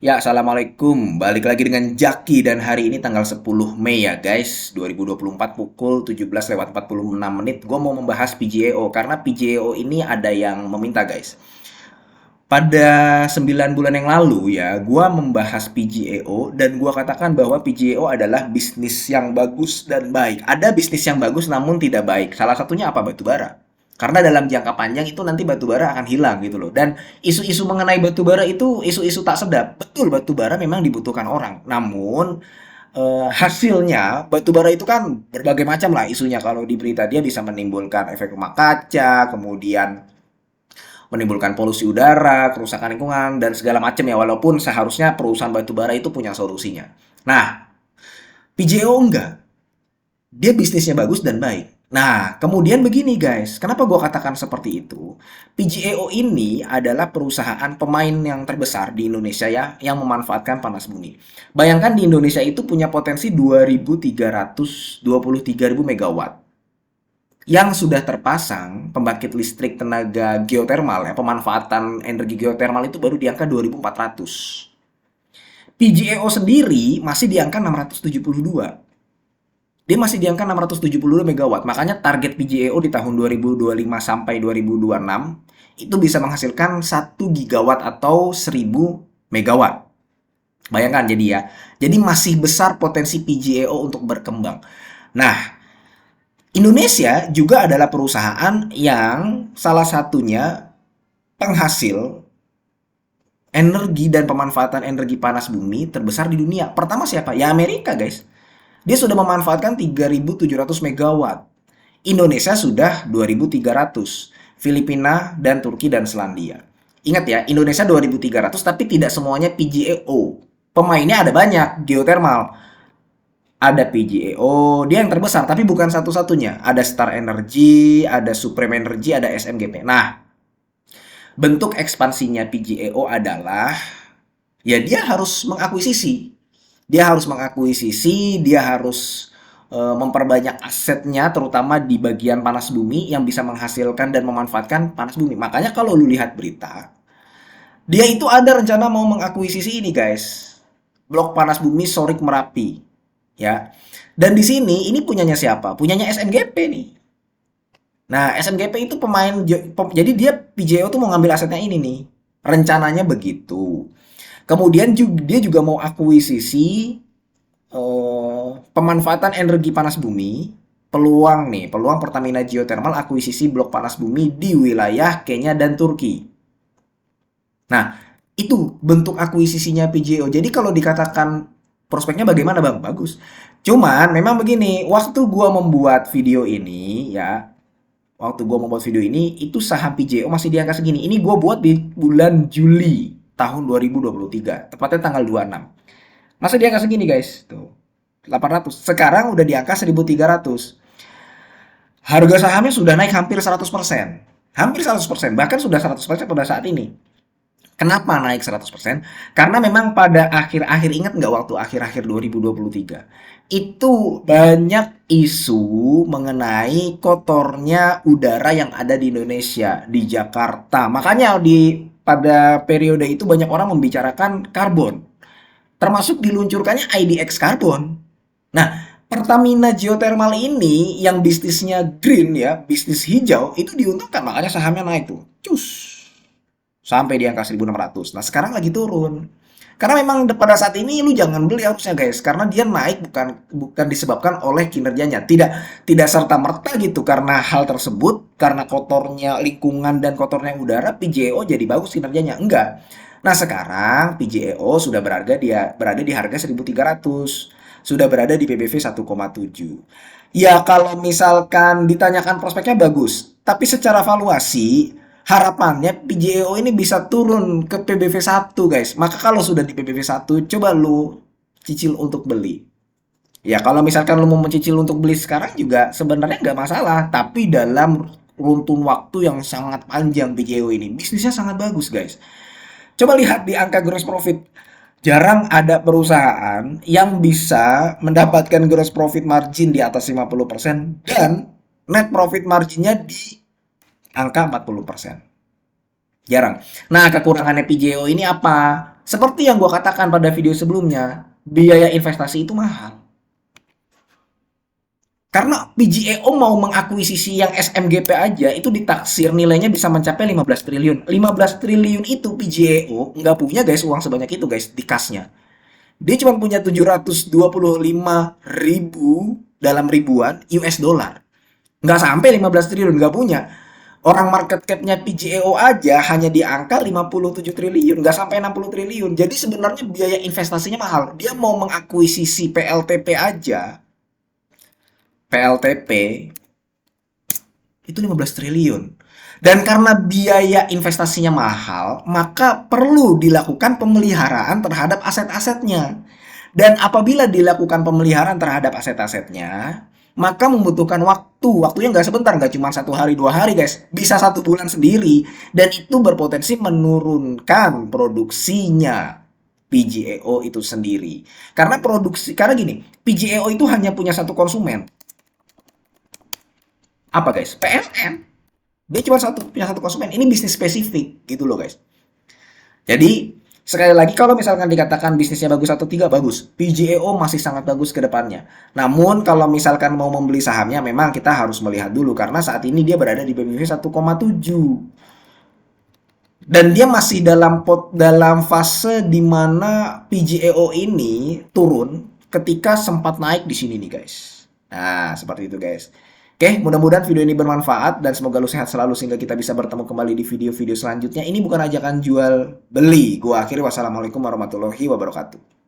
Ya, Assalamualaikum. Balik lagi dengan Jaki dan hari ini tanggal 10 Mei ya guys, 2024 pukul 17:46. Gue mau membahas PGAO karena PGAO ini ada yang meminta guys. Pada 9 bulan yang lalu ya, gue membahas PGAO dan gue katakan bahwa PGAO adalah bisnis yang bagus dan baik. Ada bisnis yang bagus namun tidak baik. Salah satunya apa? Batu bara. Karena dalam jangka panjang itu nanti batu bara akan hilang gitu loh. Dan isu-isu mengenai batu bara itu isu-isu tak sedap. Betul batu bara memang dibutuhkan orang. Namun hasilnya batu bara itu kan berbagai macam lah isunya. Kalau di berita dia bisa menimbulkan efek rumah kaca, kemudian menimbulkan polusi udara, kerusakan lingkungan, dan segala macam ya. Walaupun seharusnya perusahaan batu bara itu punya solusinya. Nah, PJO enggak. Dia bisnisnya bagus dan baik. Nah, kemudian begini guys, kenapa gue katakan seperti itu? PGAO ini adalah perusahaan pemain yang terbesar di Indonesia ya, yang memanfaatkan panas bumi. Bayangkan di Indonesia itu punya potensi 2.323.000 megawatt yang sudah terpasang pembangkit listrik tenaga geotermal ya, pemanfaatan energi geotermal itu baru di angka 2.400. PGEO sendiri masih di angka 672. Dia masih di angka 672 megawatt. Makanya target PGEO di tahun 2025 sampai 2026 itu bisa menghasilkan 1 gigawatt atau 1000 megawatt. Bayangkan jadi ya. Jadi masih besar potensi PGEO untuk berkembang. Nah, Indonesia juga adalah perusahaan yang salah satunya penghasil energi dan pemanfaatan energi panas bumi terbesar di dunia. Pertama siapa? Ya Amerika, guys. Dia sudah memanfaatkan 3.700 megawatt. Indonesia sudah 2.300. Filipina dan Turki dan Selandia. Ingat ya, Indonesia 2.300 tapi tidak semuanya PGEO. Pemainnya ada banyak, geothermal. Ada PGEO, dia yang terbesar, tapi bukan satu-satunya. Ada Star Energy, ada Supreme Energy, ada SMGP. Nah, bentuk ekspansinya PGEO adalah, ya dia harus mengakuisisi. Dia harus memperbanyak asetnya, terutama di bagian panas bumi yang bisa menghasilkan dan memanfaatkan panas bumi. Makanya kalau lu lihat berita, dia itu ada rencana mau mengakuisisi ini guys. Blok panas bumi Sorik Merapi, ya. Dan di sini ini punyanya siapa? Punyanya SMGP nih. Nah, SMGP itu jadi dia PJO tuh mau ngambil asetnya ini nih. Rencananya begitu. Kemudian dia juga mau akuisisi pemanfaatan energi panas bumi. Peluang Pertamina Geothermal akuisisi blok panas bumi di wilayah Kenya dan Turki. Nah, itu bentuk akuisisinya PJO. Jadi kalau dikatakan prospeknya bagaimana Bang? Bagus. Cuman memang begini, waktu gua membuat video ini itu saham PJO masih di angka segini. Ini gua buat di bulan Juli tahun 2023, tepatnya tanggal 26. Masih di angka segini, guys. Tuh. 800. Sekarang udah di angka 1.300. Harga sahamnya sudah naik hampir 100%. Hampir 100%, bahkan sudah 100% pada saat ini. Kenapa naik 100%? Karena memang pada akhir-akhir, ingat nggak waktu akhir-akhir 2023 itu banyak isu mengenai kotornya udara yang ada di Indonesia, di Jakarta. Makanya pada periode itu banyak orang membicarakan karbon, termasuk diluncurkannya IDX Carbon. Nah, Pertamina Geothermal ini yang bisnisnya green ya, bisnis hijau, itu diuntungkan, makanya sahamnya naik tuh. Cus sampai di angka 1.600. Nah, sekarang lagi turun. Karena memang pada saat ini lu jangan beli harusnya guys, karena dia naik bukan bukan disebabkan oleh kinerjanya. Tidak tidak serta merta gitu karena hal tersebut, karena kotornya lingkungan dan kotornya udara, PJO jadi bagus kinerjanya. Enggak. Nah, sekarang PJO sudah berada di harga 1.300. Sudah berada di PBV 1,7. Ya, kalau misalkan ditanyakan prospeknya bagus, tapi secara valuasi harapannya PJEO ini bisa turun ke PBV 1 guys. Maka kalau sudah di PBV 1, coba lu cicil untuk beli. Ya kalau misalkan lu mau mencicil untuk beli sekarang juga sebenarnya nggak masalah. Tapi dalam runtun waktu yang sangat panjang PJEO ini, bisnisnya sangat bagus guys. Coba lihat di angka gross profit. Jarang ada perusahaan yang bisa mendapatkan gross profit margin di atas 50% dan net profit marginnya di angka 40%. Jarang. Nah, kekurangannya PJO ini apa? Seperti yang gue katakan pada video sebelumnya, biaya investasi itu mahal. Karena PGEO mau mengakuisisi yang SMGP aja itu ditaksir nilainya bisa mencapai 15 triliun. 15 triliun itu PGEO nggak punya guys uang sebanyak itu guys di kasnya. Dia cuma punya 725 ribu dalam ribuan US dollar. Nggak sampai 15 triliun, nggak punya. Orang market cap-nya PGEO aja hanya di angka 57 triliun, nggak sampai 60 triliun. Jadi sebenarnya biaya investasinya mahal. Dia mau mengakuisisi PLTP aja, PLTP itu 15 triliun. Dan karena biaya investasinya mahal, maka perlu dilakukan pemeliharaan terhadap aset-asetnya. Dan apabila dilakukan pemeliharaan terhadap aset-asetnya, maka membutuhkan waktu. Waktunya nggak sebentar, nggak cuma 1 hari, 2 hari, guys. Bisa 1 bulan sendiri. Dan itu berpotensi menurunkan produksinya PGEO itu sendiri. Karena gini, PGEO itu hanya punya satu konsumen. Apa guys? PLN. Dia cuma punya satu konsumen. Ini bisnis spesifik gitu loh guys. Jadi sekali lagi kalau misalkan dikatakan bisnisnya bagus atau tidak bagus, PGEO masih sangat bagus ke depannya. Namun kalau misalkan mau membeli sahamnya memang kita harus melihat dulu karena saat ini dia berada di BMV 1,7 dan dia masih dalam fase di mana PGEO ini turun ketika sempat naik di sini nih guys. Nah, seperti itu guys. Oke, mudah-mudahan video ini bermanfaat dan semoga lu sehat selalu sehingga kita bisa bertemu kembali di video-video selanjutnya. Ini bukan ajakan jual beli. Gua akhiri wassalamualaikum warahmatullahi wabarakatuh.